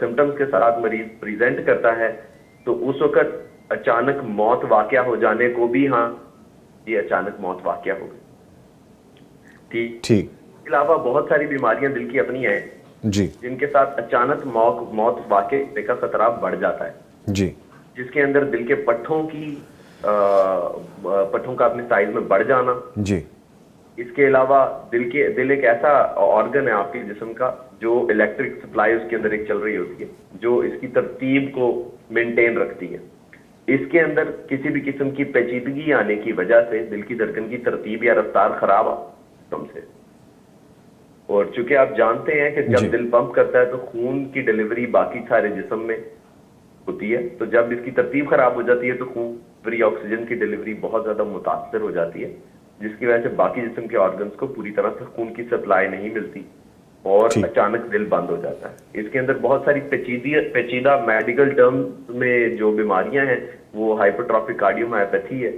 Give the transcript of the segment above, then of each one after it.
Symptoms کے ساتھ مریض پریزنٹ کرتا ہے تو اس وقت اچانک موت واقع ہو جانے کو بھی ہاں یہ اچانک موت واقع ہو گئی. ٹھیک. اس کے علاوہ بہت ساری بیماریاں دل کی اپنی ہیں جی جن کے ساتھ اچانک موت واقع ہونے کا خطرہ بڑھ جاتا ہے جی, جس کے اندر دل کے پٹھوں کا اپنے سائز میں بڑھ جانا جی. اس کے علاوہ دل ایک ایسا آرگن ہے آپ کے جسم کا جو الیکٹرک سپلائی اس کے اندر ایک چل رہی ہوتی ہے جو اس کی ترتیب کو مینٹین رکھتی ہے. اس کے اندر کسی بھی قسم کی پیچیدگی آنے کی وجہ سے دل کی دھڑکن کی ترتیب یا رفتار خراب کم سے, اور چونکہ آپ جانتے ہیں کہ جب دل پمپ کرتا ہے تو خون کی ڈیلیوری باقی سارے جسم میں ہوتی ہے, تو جب اس کی ترتیب خراب ہو جاتی ہے تو خون آکسیجن کی ڈیلیوری بہت زیادہ متاثر ہو جاتی ہے, جس کی وجہ سے باقی جسم کے آرگنز کو پوری طرح سے خون کی سپلائی نہیں ملتی اور اچانک دل بند ہو جاتا ہے. اس کے اندر بہت ساری پیچیدہ میڈیکل ٹرمز میں جو بیماریاں ہیں وہ ہائپرٹروفک کارڈیومایوپیتھی ہے,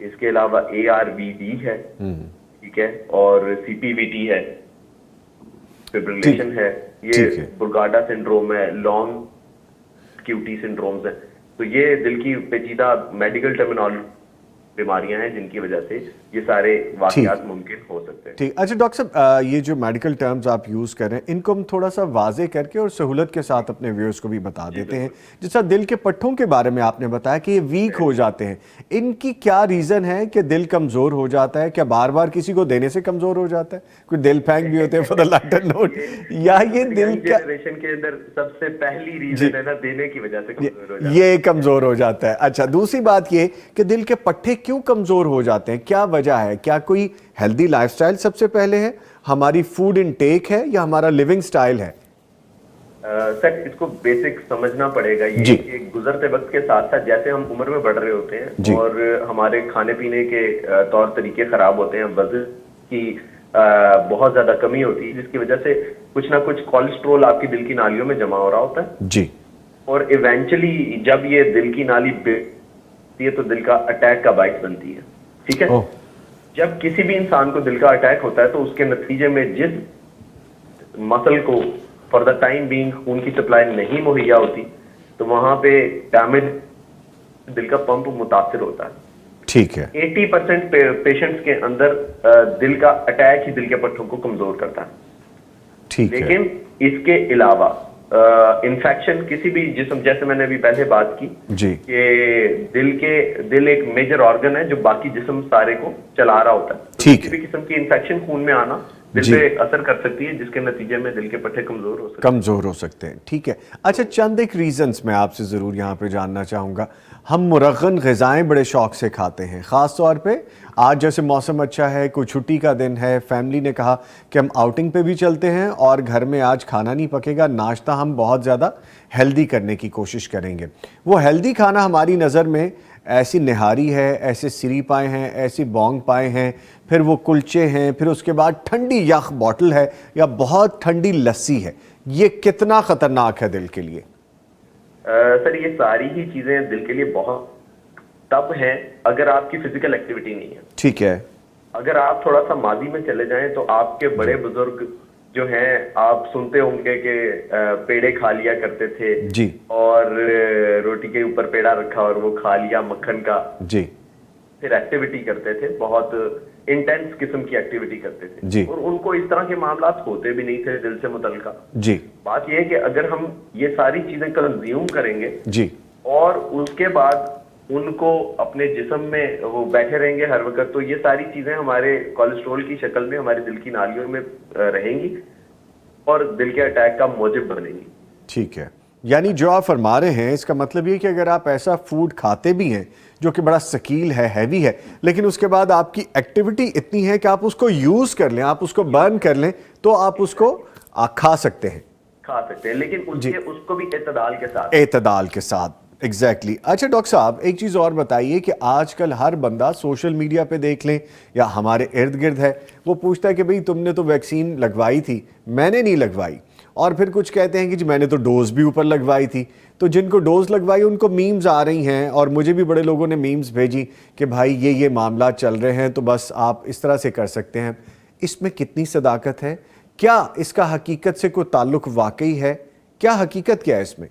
اس کے علاوہ ARVD ہے, ٹھیک ہے, اور CPVT ہے, فبریلیشن ہے, یہ برگاڈا سنڈروم ہے, لانگ QT سنڈرومز ہیں. تو یہ دل کی پیچیدہ میڈیکل ٹرمینالوجی بیماریاں ہیں جن کی وجہ سے یہ سارے واقعات ممکن ہو سکتے ہیں. ٹھیک. اچھا ڈاکٹر صاحب, یہ جو میڈیکل ٹرمز آپ یوز کر رہے ہیں ان کو ہم تھوڑا سا واضح کر کے اور سہولت کے ساتھ اپنے ویورز کو بھی بتا دیتے ہیں. جیسا دل کے پٹھوں کے بارے میں آپ نے بتایا کہ یہ ویک ہو جاتے ہیں, ان کی کیا ریزن ہے کہ دل کمزور ہو جاتا ہے؟ کیا بار بار کسی کو دینے سے کمزور ہو جاتا ہے؟ کوئی دل پھینک بھی ہوتے ہیں فار دی لیٹر نوٹ, یا یہ دل کا جنریشن کے اندر سب سے پہلی ریزن ہے نا دینے کی وجہ سے کمزور ہو جاتا ہے, یہ کمزور ہو جاتا ہے. اچھا, دوسری بات یہ کہ دل کے پٹھے کیوں کمزور ہو جاتے ہیں, کیا وجہ ہے؟ کیا کوئی ہیلدی لائف سٹائل سب سے پہلے ہے, ہماری فوڈ انٹیک ہے, یا ہمارا لیونگ سٹائل ہے؟ سر اس کو بیسک سمجھنا پڑے گا یہ کہ گزرتے وقت کے ساتھ ساتھ جیسے ہم عمر میں بڑھ رہے ہوتے ہیں اور ہمارے کھانے پینے کے طور طریقے خراب ہوتے ہیں, وزن کی بہت زیادہ کمی ہوتی ہے جس کی وجہ سے کچھ نہ کچھ کولیسٹرول آپ کی دل کی نالیوں میں جمع ہو رہا ہوتا ہے جی, اور ایونچولی جب یہ دل کی نالی بگڑتی ہے تو دل کا اٹیک کا باعث بنتی ہے. ٹھیک ہے, جب کسی بھی انسان کو دل کا اٹیک ہوتا ہے تو اس کے نتیجے میں جس مسل کو فار دا ٹائم بینگ خون کی سپلائی نہیں مہیا ہوتی تو وہاں پہ ڈیمیج دل کا پمپ متاثر ہوتا ہے. ٹھیک ہے, 80% پیشنٹس کے اندر دل کا اٹیک ہی دل کے پٹھوں کو کمزور کرتا ہے. ٹھیک ہے, لیکن اس کے علاوہ انفیکشن کسی بھی جسم, جیسے میں نے ابھی پہلے بات کی کہ دل ایک میجر آرگن ہے جو باقی جسم سارے کو چلا رہا ہوتا ہے. کسی بھی قسم کی انفیکشن خون میں آنا دل پہ اثر کر سکتی ہے جس کے نتیجے میں دل کے پٹھے کمزور ہو سکتے ہیں. ٹھیک ہے. اچھا, چند ایک ریزنز میں آپ سے ضرور یہاں پہ جاننا چاہوں گا. ہم مرغن غذائیں بڑے شوق سے کھاتے ہیں, خاص طور پہ آج جیسے موسم اچھا ہے, کوئی چھٹی کا دن ہے, فیملی نے کہا کہ ہم آؤٹنگ پہ بھی چلتے ہیں اور گھر میں آج کھانا نہیں پکے گا, ناشتہ ہم بہت زیادہ ہیلدی کرنے کی کوشش کریں گے. وہ ہیلدی کھانا ہماری نظر میں ایسی نہاری ہے, ایسے سری پائے ہیں, ایسی بونگ پائے ہیں, پھر وہ کلچے ہیں, پھر اس کے بعد ٹھنڈی یخ بوٹل ہے یا بہت ٹھنڈی لسی ہے. یہ کتنا خطرناک ہے دل کے لیے؟ سر یہ ساری ہی چیزیں دل کے لیے بہت تب ہیں اگر آپ کی فزیکل ایکٹیویٹی نہیں ہے. ٹھیک ہے, اگر آپ تھوڑا سا ماضی میں چلے جائیں تو آپ کے بڑے بزرگ جو ہیں آپ سنتے ہوں گے کہ پیڑے کھا لیا کرتے تھے جی, اور روٹی کے اوپر پیڑا رکھا اور وہ کھا لیا مکھن کا جی, پھر ایکٹیویٹی کرتے تھے, بہت انٹینس قسم کی ایکٹیویٹی کرتے تھے جی, اور ان کو اس طرح کے معاملات ہوتے بھی نہیں تھے دل سے متعلقہ. جی, بات یہ ہے کہ اگر ہم یہ ساری چیزیں کنزیوم کریں گے جی, اور اس کے بعد ان کو اپنے جسم میں وہ بیٹھے رہیں گے ہر وقت تو یہ ساری چیزیں ہمارے کولیسٹرول کی شکل میں ہمارے دل کی نالیوں میں رہیں گی اور دل کے اٹیک کا موجب بنیں گی. ٹھیک ہے, یعنی جو آپ فرما رہے ہیں اس کا مطلب یہ کہ اگر آپ ایسا فوڈ کھاتے بھی ہیں جو کہ بڑا ثقیل ہے, ہیوی ہے, لیکن اس کے بعد آپ کی ایکٹیویٹی اتنی ہے کہ آپ اس کو یوز کر لیں, آپ اس کو برن کر لیں, تو آپ اس کو کھا سکتے ہیں, لیکن اس کو بھی اعتدال کے ساتھ. ایگزیکٹلی. اچھا ڈاکٹر صاحب, ایک چیز اور بتائیے کہ آج کل ہر بندہ سوشل میڈیا پہ دیکھ لیں یا ہمارے ارد گرد ہے, وہ پوچھتا ہے کہ بھئی تم نے تو ویکسین لگوائی تھی, میں نے نہیں لگوائی, اور پھر کچھ کہتے ہیں کہ جی میں نے تو ڈوز بھی اوپر لگوائی تھی. تو جن کو ڈوز لگوائی ان کو میمز آ رہی ہیں, اور مجھے بھی بڑے لوگوں نے میمز بھیجی کہ بھائی یہ معاملات چل رہے ہیں تو بس آپ اس طرح سے کر سکتے ہیں. اس میں کتنی صداقت ہے؟ کیا اس کا حقیقت سے کوئی تعلق واقعی ہے؟ کیا حقیقت کیا ہے اس میں؟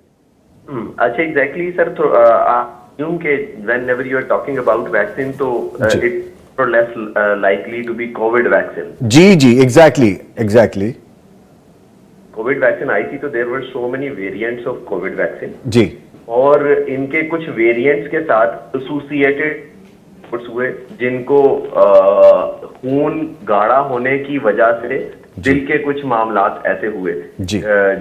اچھا ایگزیکٹلی سر، کہ whenever you are talking about vaccine تو it less likely to be covid vaccine. جی جی ایگزیکٹلی کووڈ ویکسین آئی تھی تو there were so many variants of covid vaccine, جی، اور ان کے کچھ ویریئنٹس کے ساتھ ایسوسیٹڈ ہوئے جن کو خون گاڑھا ہونے کی وجہ سے دل کے کچھ معاملات ایسے ہوئے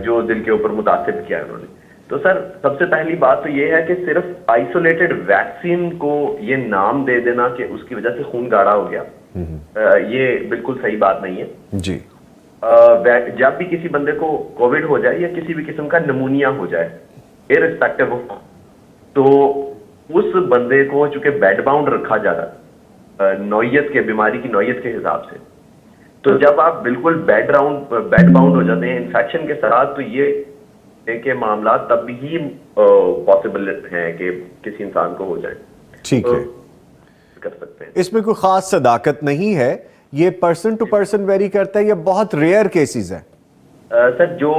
جو دل کے اوپر متاثر کیا انہوں نے. تو سر سب سے پہلی بات تو یہ ہے کہ صرف آئسولیٹڈ ویکسین کو یہ نام دے دینا کہ اس کی وجہ سے خون گاڑھا ہو گیا، یہ بالکل صحیح بات نہیں ہے. جی، جب بھی کسی بندے کو کووڈ ہو جائے یا کسی بھی قسم کا نمونیا ہو جائے ارسپیکٹو آف، تو اس بندے کو چونکہ بیڈ باؤنڈ رکھا جاتا ہے نوعیت کے بیماری کی نوعیت کے حساب سے، تو جب آپ بالکل بیڈ باؤنڈ ہو جاتے ہیں انفیکشن کے ساتھ، تو یہ کہ معاملات تب ہی پاسبل ہیں کہ کسی انسان کو ہو جائے. ٹھیک ہے، کر سکتے ہیں. اس میں کوئی خاص صداقت نہیں ہے، یہ پرسن ٹو پرسن ویری کرتا ہے، یہ بہت ریئر کیسز ہے. سر جو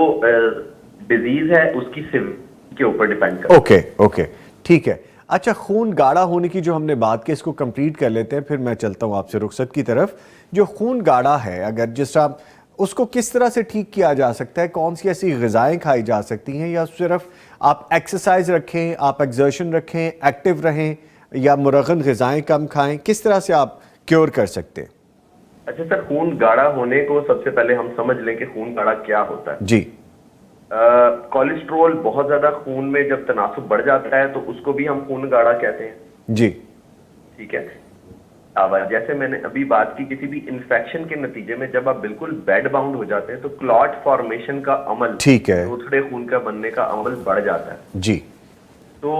ڈیزیز ہے اس کی سیویریٹی کے اوپر ڈیپینڈ کرتا ہے. اوکے ٹھیک ہے. اچھا، خون گاڑھا ہونے کی جو ہم نے بات کی اس کو کمپلیٹ کر لیتے ہیں، پھر میں چلتا ہوں آپ سے رخصت کی طرف. جو خون گاڑھا ہے، اگر جس طرح اس کو کس طرح سے ٹھیک کیا جا سکتا ہے؟ کون سی ایسی غذائیں کھائی جا سکتی ہیں، یا صرف آپ ایکسرسائز رکھیں، آپ ایکزرشن رکھیں، ایکٹیو رہیں، یا مرغن غذائیں کم کھائیں؟ کس طرح سے آپ کیور کر سکتے ہیں؟ اچھا سر، خون گاڑھا ہونے کو سب سے پہلے ہم سمجھ لیں کہ خون گاڑھا کیا ہوتا ہے. جی، کولیسٹرول بہت زیادہ خون میں جب تناسب بڑھ جاتا ہے تو اس کو بھی ہم خون گاڑھا کہتے ہیں. جی، ٹھیک ہے. جیسے میں نے ابھی بات کی، کسی بھی انفیکشن کے نتیجے میں جب آپ بالکل بیڈ باؤنڈ ہو جاتے ہیں تو کلاٹ فارمیشن کا عمل، ٹھیک ہے، دوسرے خون کا بننے کا عمل بڑھ جاتا ہے. جی، تو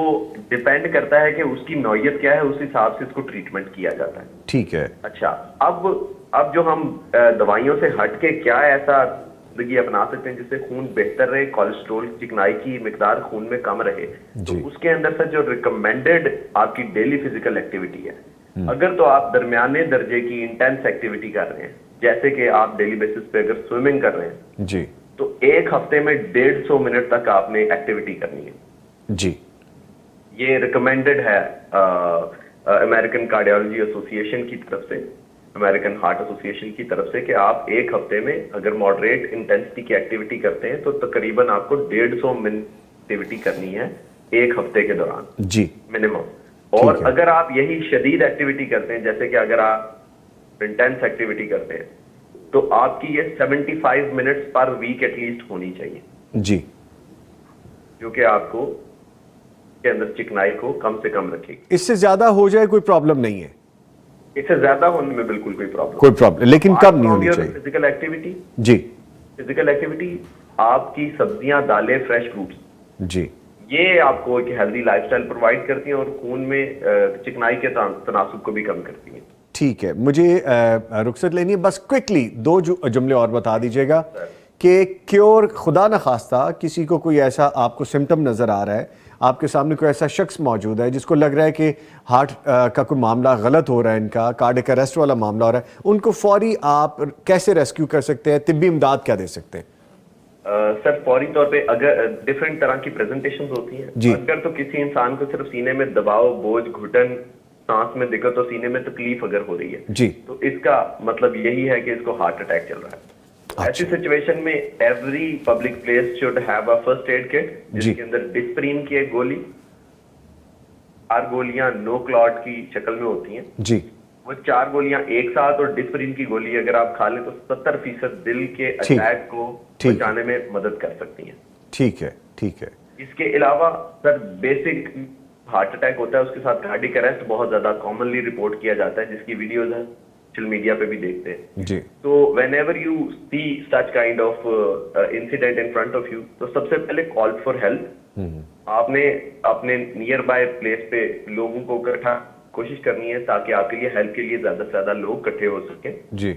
ڈیپینڈ کرتا ہے کہ اس کی نوعیت کیا ہے، اس حساب سے اس کو ٹریٹمنٹ کیا جاتا ہے. ٹھیک ہے. اچھا، اب جو ہم دوائیوں سے ہٹ کے کیا ایسا زندگی اپنا سکتے ہیں جس سے خون بہتر رہے، کولیسٹرول چکنائی کی مقدار خون میں کم رہے، تو اس کے اندر سے جو ریکمینڈڈ آپ کی ڈیلی فزیکل ایکٹیویٹی ہے، اگر تو آپ درمیانے درجے کی انٹینس ایکٹیویٹی کر رہے ہیں، جیسے کہ آپ ڈیلی بیسس پہ اگر سوئمنگ کر رہے ہیں، جی، تو ایک ہفتے میں 150 منٹ تک آپ نے ایکٹیویٹی کرنی ہے. جی، یہ ریکمینڈڈ ہے امریکن کارڈیالوجی ایسوسی ایشن کی طرف سے، امریکن ہارٹ ایسوسی ایشن کی طرف سے، کہ آپ ایک ہفتے میں اگر ماڈریٹ انٹینسٹی کی ایکٹیویٹی کرتے ہیں تو تقریباً آپ کو 150 منٹ ایکٹیویٹی کرنی ہے ایک ہفتے کے دوران، جی، منیمم. اور اگر آپ یہی شدید ایکٹیویٹی کرتے ہیں، جیسے کہ اگر آپ انٹینس ایکٹیویٹی کرتے ہیں، تو آپ کی یہ 75 منٹس پر ویک ایٹ لیسٹ ہونی چاہیے. جی، جو کہ آپ کو کے اندر چکنائی کو کم سے کم رکھے گی. اس سے زیادہ ہو جائے کوئی پرابلم نہیں ہے؟ اس سے زیادہ ہونے میں بالکل کوئی پرابلم، لیکن کم نہیں ہونی چاہیے. فزیکل ایکٹیویٹی، جی، فزیکل ایکٹیویٹی، آپ کی سبزیاں، دالیں، فریش فروٹس، جی، یہ آپ کو ایک ہیلدی لائف سٹائل پرووائڈ کرتی ہیں اور خون میں چکنائی کے تناسب کو بھی کم کرتی ہیں. ٹھیک ہے. مجھے رخصت لینی ہے، بس کوئکلی 2 جملے اور بتا دیجیے گا کہ کیور، خدا نخواستہ کسی کو کوئی ایسا آپ کو سمٹم نظر آ رہا ہے، آپ کے سامنے کوئی ایسا شخص موجود ہے جس کو لگ رہا ہے کہ ہارٹ کا کوئی معاملہ غلط ہو رہا ہے، ان کا کارڈک اریسٹ والا معاملہ ہو رہا ہے، ان کو فوری آپ کیسے ریسکیو کر سکتے ہیں؟ طبی امداد کیا دے سکتے ہیں؟ سر فوری طور پہ اگر ڈفرینٹ طرح کی پریزنٹیشنز ہوتی ہیں. جی، اگر تو کسی انسان کو صرف سینے میں دباؤ، بوجھ، گھٹن، سانس میں دقت اور سینے میں تکلیف اگر ہو رہی ہے، جی، تو اس کا مطلب یہی ہے کہ اس کو ہارٹ اٹیک چل رہا ہے. ایسی سچویشن میں every public place should have a first aid kit, جس کے اندر ڈسپرین کی ایک گولی، 4 گولیاں نو کلاٹ کی شکل میں ہوتی ہیں. جی، وہ 4 گولیاں ایک ساتھ، اور ڈسپرین کی گولی اگر آپ کھا لیں تو 70% دل کے اٹیک کو بچانے میں مدد کر سکتی ہیں. ٹھیک ہے، ٹھیک ہے. اس کے علاوہ سر بیسک ہارٹ اٹیک ہوتا ہے، اس کے ساتھ کارڈک اریسٹ بہت زیادہ کامنلی رپورٹ کیا جاتا ہے، جس کی ویڈیوز ہیں سوشل میڈیا پہ بھی دیکھتے ہیں. جی، تو whenever you see such kind of incident in front of you, تو سب سے پہلے کال فار ہیلپ. آپ نے اپنے نیئر بائی پلیس پہ لوگوں کو اکٹھا کوشش کرنی ہے تاکہ آپ کے لیے ہیلپ کے لیے زیادہ سے زیادہ لوگ اکٹھے ہو سکیں. جی،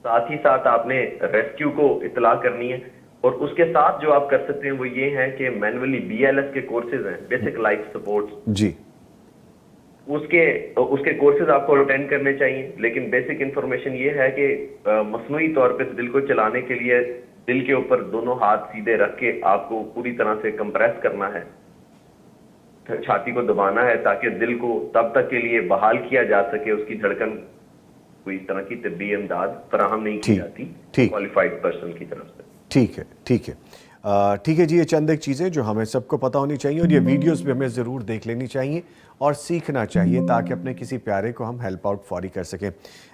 ساتھ ہی ساتھ آپ نے ریسکیو کو اطلاع کرنی ہے، اور اس کے ساتھ جو آپ کر سکتے ہیں وہ یہ ہے کہ مینولی BLS کے کورسز ہیں، بیسک لائف سپورٹس. جی، اس کے کورسز آپ کو اٹینڈ کرنے چاہیے. لیکن بیسک انفارمیشن یہ ہے کہ مصنوعی طور پہ دل کو چلانے کے لیے دل کے اوپر دونوں ہاتھ سیدھے رکھ کے آپ کو پوری طرح سے کمپریس کرنا ہے, چھاتی کو دبانا ہے تاکہ دل کو تب تک کے لیے بحال کیا جا سکے. اس کی دھڑکن کوئی طرح کی طبی امداد فراہم نہیں کی جاتی کوالیفائڈ پرسن کی طرف سے. ٹھیک ہے, ٹھیک ہے, ٹھیک ہے جی. یہ چند ایک چیزیں جو ہمیں سب کو پتہ ہونی چاہیے, اور یہ ویڈیوز بھی ہمیں ضرور دیکھ لینی چاہیے اور سیکھنا چاہیے تاکہ اپنے کسی پیارے کو ہم ہیلپ آؤٹ فوری کر سکیں.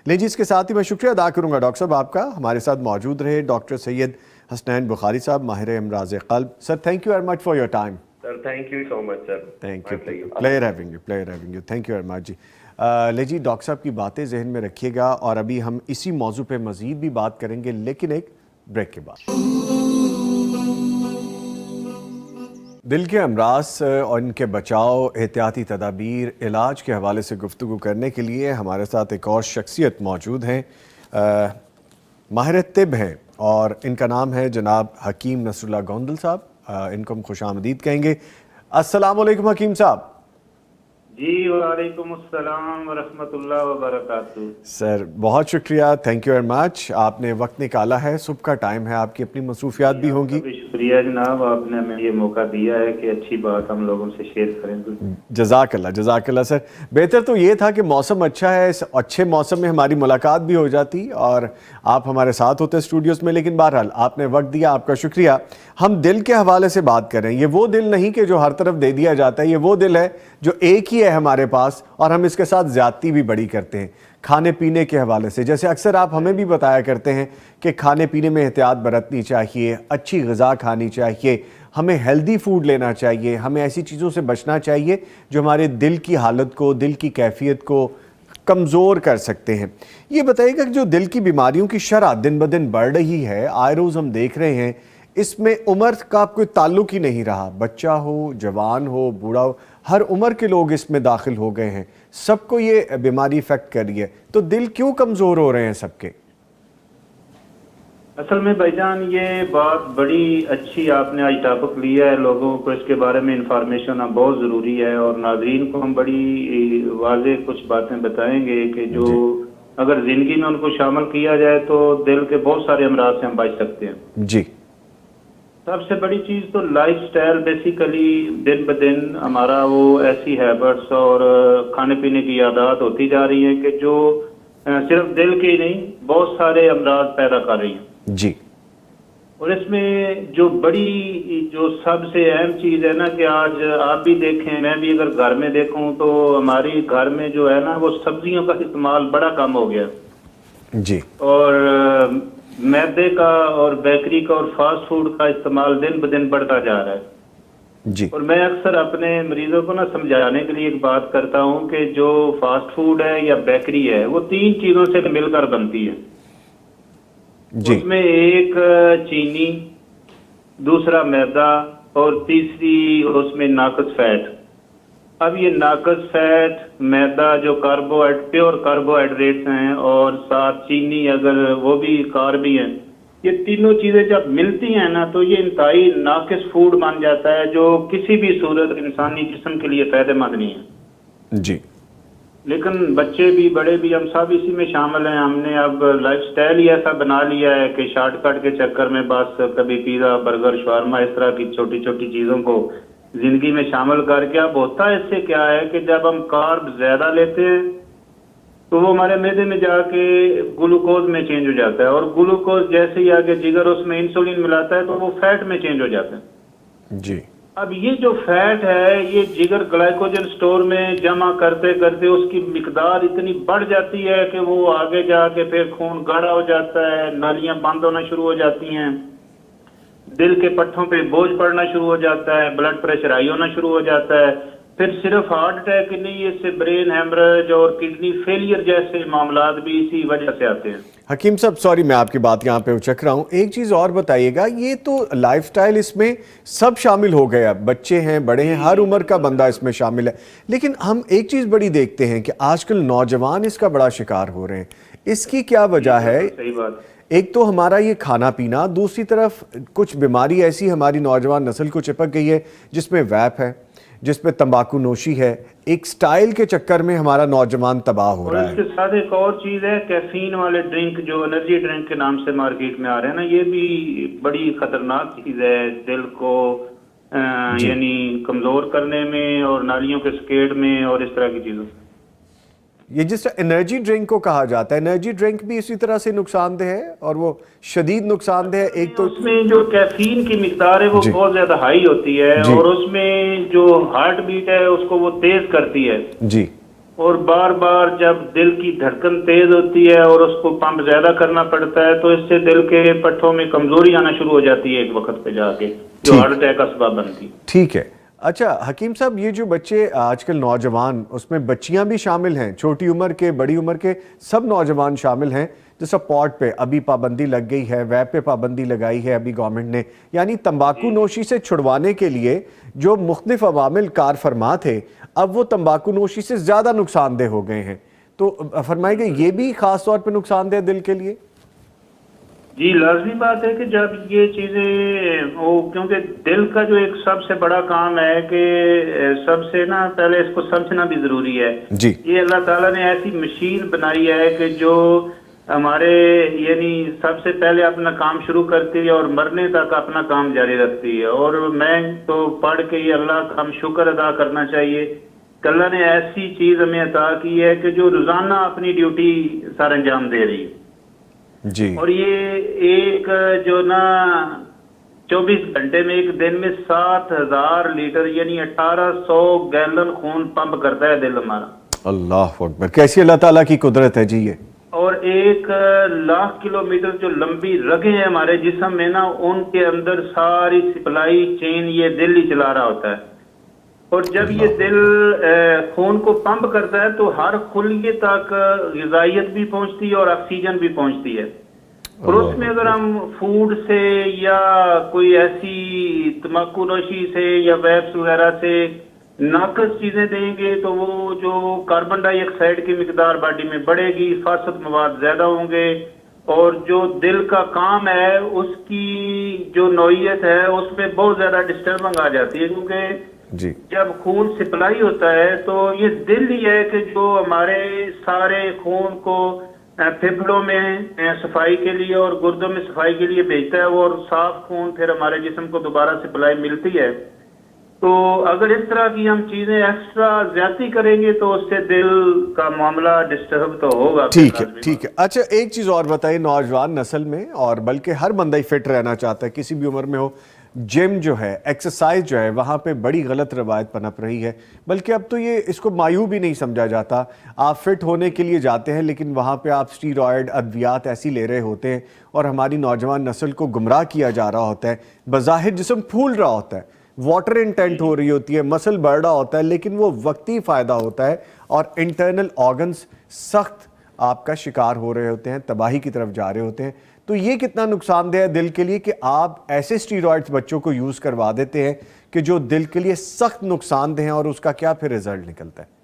لے جی, اس کے ساتھ ہی میں شکریہ ادا کروں گا ڈاکٹر صاحب آپ کا. ہمارے ساتھ موجود رہے ڈاکٹر سید حسنین بخاری صاحب, ماہر امراض قلب. Sir thank you very much for your time. Sir thank you so much sir. Thank you, pleasure having you. Thank you very much جی. لے جی, ڈاکٹر صاحب کی باتیں ذہن میں رکھیے گا, اور ابھی ہم اسی موضوع پہ مزید بھی بات کریں گے, لیکن ایک بریک کے بعد. دل کے امراض اور ان کے بچاؤ, احتیاطی تدابیر, علاج کے حوالے سے گفتگو کرنے کے لیے ہمارے ساتھ ایک اور شخصیت موجود ہیں. ماہر طب ہیں اور ان کا نام ہے جناب حکیم نصر اللہ گوندل صاحب. ان کو ہم خوش آمدید کہیں گے. السلام علیکم حکیم صاحب. جی وعلیکم السلام ورحمۃ اللہ وبرکاتہ. سر بہت شکریہ, تھینک یو ویری مچ. آپ نے وقت نکالا ہے, صبح کا ٹائم ہے, آپ کی اپنی مصروفیات بھی ہوں گی. شکریہ جناب, آپ نے ہمیں یہ موقع دیا ہے کہ اچھی بات ہم لوگوں سے شیئر کریں. جزاک اللہ, جزاک اللہ. سر بہتر تو یہ تھا کہ موسم اچھا ہے, اس اچھے موسم میں ہماری ملاقات بھی ہو جاتی اور آپ ہمارے ساتھ ہوتے اسٹوڈیوز میں, لیکن بہرحال آپ نے وقت دیا, آپ کا شکریہ. ہم دل کے حوالے سے بات کریں. یہ وہ دل نہیں کہ جو ہر طرف دے دیا جاتا ہے, یہ وہ دل ہے جو ایک ہی ہے ہمارے پاس, اور ہم اس کے ساتھ زیادتی بھی بڑی کرتے ہیں. کھانے پینے کے حوالے سے جیسے اکثر آپ ہمیں بھی بتایا کرتے ہیں کہ کھانے پینے میں احتیاط برتنی چاہیے, اچھی غذا کھانی چاہیے, ہمیں ہیلدی فوڈ لینا چاہیے, ہمیں ایسی چیزوں سے بچنا چاہیے جو ہمارے دل کی حالت کو, دل کی کیفیت کو کمزور کر سکتے ہیں. یہ بتائیے گا کہ جو دل کی بیماریوں کی شرح دن بدن بڑھ رہی ہے, آئے روز ہم دیکھ رہے ہیں, اس میں عمر کا کوئی تعلق ہی نہیں رہا. بچہ ہو, جوان ہو, بوڑھا ہو, ہر عمر کے لوگ اس میں داخل ہو گئے ہیں. سب کو یہ بیماری افیکٹ کر رہی ہے. تو دل کیوں کمزور ہو رہے ہیں سب کے؟ اصل میں بھائی جان یہ بات بڑی اچھی آپ نے آج ٹاپک لیا ہے. لوگوں کو اس کے بارے میں انفارمیشن ہونا بہت ضروری ہے, اور ناظرین کو ہم بڑی واضح کچھ باتیں بتائیں گے کہ جو اگر زندگی میں ان کو شامل کیا جائے تو دل کے بہت سارے امراض سے ہم بچ سکتے ہیں. جی. سب سے بڑی چیز تو لائف سٹائل, بیسیکلی دن بدن ہمارا وہ ایسی ہیبٹس اور کھانے پینے کی عادات ہوتی جا رہی ہیں کہ جو صرف دل کے ہی نہیں بہت سارے امراض پیدا کر رہی ہیں. جی. اور اس میں جو سب سے اہم چیز ہے نا کہ آج آپ بھی دیکھیں, میں بھی اگر گھر میں دیکھوں تو ہماری گھر میں جو ہے نا وہ سبزیوں کا استعمال بڑا کم ہو گیا. جی. اور میدے کا اور بیکری کا اور فاسٹ فوڈ کا استعمال دن بدن بڑھتا جا رہا ہے. جی. اور میں اکثر اپنے مریضوں کو سمجھانے کے لیے ایک بات کرتا ہوں کہ جو فاسٹ فوڈ ہے یا بیکری ہے وہ 3 چیزوں سے مل کر بنتی ہے. جی. اس میں ایک چینی, دوسرا میدا, اور تیسری اس میں ناقص فیٹ. اب یہ ناقص فیٹ, میدا جو پیور کاربوہائیڈریٹس ہیں, اور ساتھ چینی اگر وہ بھی کارب ہیں, یہ تینوں چیزیں جب ملتی ہیں نا تو یہ انتہائی ناقص فوڈ بن جاتا ہے جو کسی بھی صورت انسانی جسم کے لیے فائدہ مند نہیں ہے. جی. لیکن بچے بھی بڑے بھی ہم سب اسی میں شامل ہیں. ہم نے اب لائف سٹائل ہی ایسا بنا لیا ہے کہ شارٹ کٹ کے چکر میں بس کبھی پیزا, برگر, شاورما, اس طرح کی چھوٹی چھوٹی چیزوں کو زندگی میں شامل کر کے. اب ہوتا ہے اس سے کیا ہے کہ جب ہم کارب زیادہ لیتے ہیں تو وہ ہمارے معدے میں جا کے گلوکوز میں چینج ہو جاتا ہے, اور گلوکوز جیسے ہی آگے جگر اس میں انسولین ملاتا ہے تو وہ فیٹ میں چینج ہو جاتا ہے. جی. اب یہ جو فیٹ ہے یہ جگر گلائکوجن سٹور میں جمع کرتے کرتے اس کی مقدار اتنی بڑھ جاتی ہے کہ وہ آگے جا کے پھر خون گاڑھا ہو جاتا ہے, نالیاں بند ہونا شروع ہو جاتی ہیں, دل کے پٹھوں پہ بوجھ پڑنا شروع ہو جاتا ہے, بلڈ پریشر ہائی ہونا شروع ہو جاتا ہے. پھر صرف ہارٹ اٹیک نہیں, اس سے برین ہیمریج اور کڈنی فیلئر جیسے معاملات بھی اسی وجہ سے آتے ہیں. حکیم صاحب سوری میں آپ کی بات یہاں پہ اچک رہا ہوں, ایک چیز اور بتائیے گا, یہ تو لائف سٹائل اس میں سب شامل ہو گیا, بچے ہیں, بڑے ہیں, ہر عمر کا بندہ اس میں شامل ہے, لیکن ہم ایک چیز بڑی دیکھتے ہیں کہ آج کل نوجوان اس کا بڑا شکار ہو رہے ہیں. اس کی کیا وجہ ہے؟ صحیح بات. ایک تو ہمارا یہ کھانا پینا, دوسری طرف کچھ بیماری ایسی ہماری نوجوان نسل کو چپک گئی ہے جس میں ویپ ہے, جس پہ تمباکو نوشی ہے، ایک سٹائل کے چکر میں ہمارا نوجوان تباہ ہو اور رہا اس کے ہے. ساتھ ایک اور چیز ہے، کیفین والے ڈرنک جو انرجی ڈرنک کے نام سے مارکیٹ میں آ رہے ہیں نا، یہ بھی بڑی خطرناک چیز ہے دل کو یعنی کمزور کرنے میں اور نالیوں کے سکیڑ میں اور اس طرح کی چیزوں. یہ جس طرح انرجی ڈرنک کو کہا جاتا ہے، انرجی ڈرنک بھی اسی طرح سے نقصان دہ ہے اور وہ شدید نقصان دہ ہے. ایک تو اس میں جو کیفین کی مقدار ہے وہ بہت زیادہ ہائی ہوتی ہے اور اس میں جو ہارٹ بیٹ ہے اس کو وہ تیز کرتی ہے جی، اور بار بار جب دل کی دھڑکن تیز ہوتی ہے اور اس کو پمپ زیادہ کرنا پڑتا ہے تو اس سے دل کے پٹھوں میں کمزوری آنا شروع ہو جاتی ہے ایک وقت پہ جا کے، جو ہارٹ اٹیک کا سبب بنتی. ٹھیک ہے. اچھا حکیم صاحب، یہ جو بچے آج کل نوجوان، اس میں بچیاں بھی شامل ہیں، چھوٹی عمر کے بڑی عمر کے سب نوجوان شامل ہیں. جیسا پوٹ پہ ابھی پابندی لگ گئی ہے، ویب پہ پابندی لگائی ہے ابھی گورنمنٹ نے، یعنی تمباکو نوشی سے چھڑوانے کے لیے جو مختلف عوامل کار فرما تھے اب وہ تمباکو نوشی سے زیادہ نقصان دہ ہو گئے ہیں. تو فرمائے گا یہ بھی خاص طور پہ نقصان دہ دل کے لیے؟ جی لازمی بات ہے کہ جب یہ چیزیں کیونکہ دل کا جو ایک سب سے بڑا کام ہے کہ سب سے نا پہلے اس کو سمجھنا بھی ضروری ہے. جی، یہ اللہ تعالیٰ نے ایسی مشین بنائی ہے کہ جو ہمارے یعنی سب سے پہلے اپنا کام شروع کرتی ہے اور مرنے تک اپنا کام جاری رکھتی ہے. اور میں تو پڑھ کے یہ اللہ کا ہم شکر ادا کرنا چاہیے کہ اللہ نے ایسی چیز ہمیں عطا کی ہے کہ جو روزانہ اپنی ڈیوٹی سر انجام دے رہی ہے. جی، اور یہ ایک جو نا 24 گھنٹے میں ایک دن میں 7,000 لیٹر یعنی 1800 گیلن خون پمپ کرتا ہے دل ہمارا. اللہ اکبر، کیسی اللہ تعالیٰ کی قدرت ہے جی یہ. اور 1,00,000 کلومیٹر جو لمبی رگیں ہیں ہمارے جسم میں نا، ان کے اندر ساری سپلائی چین یہ دل ہی چلا رہا ہوتا ہے. اور جب یہ دل خون کو پمپ کرتا ہے تو ہر خلیے تک غذائیت بھی پہنچتی ہے اور آکسیجن بھی پہنچتی ہے. اور اس میں اگر ہم فوڈ سے یا کوئی ایسی تمباکو نوشی سے یا ویپس وغیرہ سے ناقص چیزیں دیں گے تو وہ جو کاربن ڈائی آکسائڈ کی مقدار باڈی میں بڑھے گی، فاسد مواد زیادہ ہوں گے اور جو دل کا کام ہے اس کی جو نوعیت ہے اس میں بہت زیادہ ڈسٹربنگ آ جاتی ہے. کیونکہ جب خون سپلائی ہوتا ہے تو یہ دل ہی ہے کہ جو ہمارے سارے خون کو پھیپھڑوں میں صفائی کے لیے اور گردوں میں صفائی کے لیے بھیجتا ہے اور صاف خون پھر ہمارے جسم کو دوبارہ سپلائی ملتی ہے. تو اگر اس طرح کی ہم چیزیں ایکسٹرا زیادتی کریں گے تو اس سے دل کا معاملہ ڈسٹرب تو ہوگا. ٹھیک ہے. اچھا ایک چیز اور بتائیے، نوجوان نسل میں اور بلکہ ہر بندہ ہی فٹ رہنا چاہتا ہے کسی بھی عمر میں ہو، جم جو ہے، ایکسرسائز جو ہے، وہاں پہ بڑی غلط روایت پنپ رہی ہے. بلکہ اب تو یہ اس کو مایوب بھی نہیں سمجھا جاتا. آپ فٹ ہونے کے لیے جاتے ہیں لیکن وہاں پہ آپ اسٹیرائڈ ادویات ایسی لے رہے ہوتے ہیں اور ہماری نوجوان نسل کو گمراہ کیا جا رہا ہوتا ہے. بظاہر جسم پھول رہا ہوتا ہے، واٹر انٹینٹ ہو رہی ہوتی ہے، مسل بڑھ رہا ہوتا ہے، لیکن وہ وقتی فائدہ ہوتا ہے اور انٹرنل آرگنز سخت آپ کا شکار ہو رہے ہوتے ہیں، تباہی کی طرف جا رہے ہوتے ہیں. تو یہ کتنا نقصان دہ ہے دل کے لیے کہ آپ ایسے اسٹیرائڈز بچوں کو یوز کروا دیتے ہیں کہ جو دل کے لیے سخت نقصان دہ ہیں، اور اس کا کیا پھر رزلٹ نکلتا ہے؟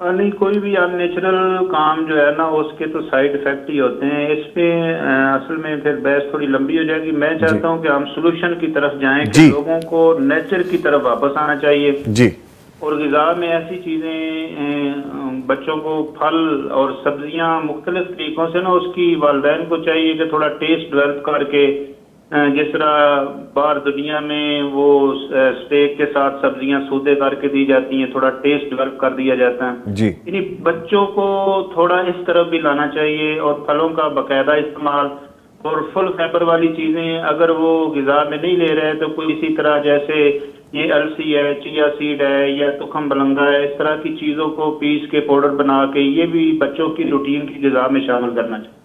نہیں، کوئی بھی ان نیچرل کام جو ہے نا اس کے تو سائیڈ افیکٹ ہی ہوتے ہیں. اس پہ اصل میں پھر بحث تھوڑی لمبی ہو جائے گی. میں چاہتا ہوں کہ ہم سولوشن کی طرف جائیں کہ لوگوں کو نیچر کی طرف واپس آنا چاہیے. جی، اور غذا میں ایسی چیزیں بچوں کو پھل اور سبزیاں مختلف طریقوں سے نا اس کی والدین کو چاہیے کہ تھوڑا ٹیسٹ ڈیولپ کر کے، جس طرح باہر دنیا میں وہ اسٹیک کے ساتھ سبزیاں سودے کر کے دی جاتی ہیں، تھوڑا ٹیسٹ ڈیولپ کر دیا جاتا ہے. جی، یعنی بچوں کو تھوڑا اس طرف بھی لانا چاہیے اور پھلوں کا باقاعدہ استعمال اور فل فائبر والی چیزیں اگر وہ غذا میں نہیں لے رہے تو کوئی اسی طرح جیسے یہ السی ہے، چیا سیڈ ہے یا تخم بلنگا ہے، اس طرح کی چیزوں کو پیس کے پاؤڈر بنا کے یہ بھی بچوں کی روٹین کی غذا میں شامل کرنا چاہیے.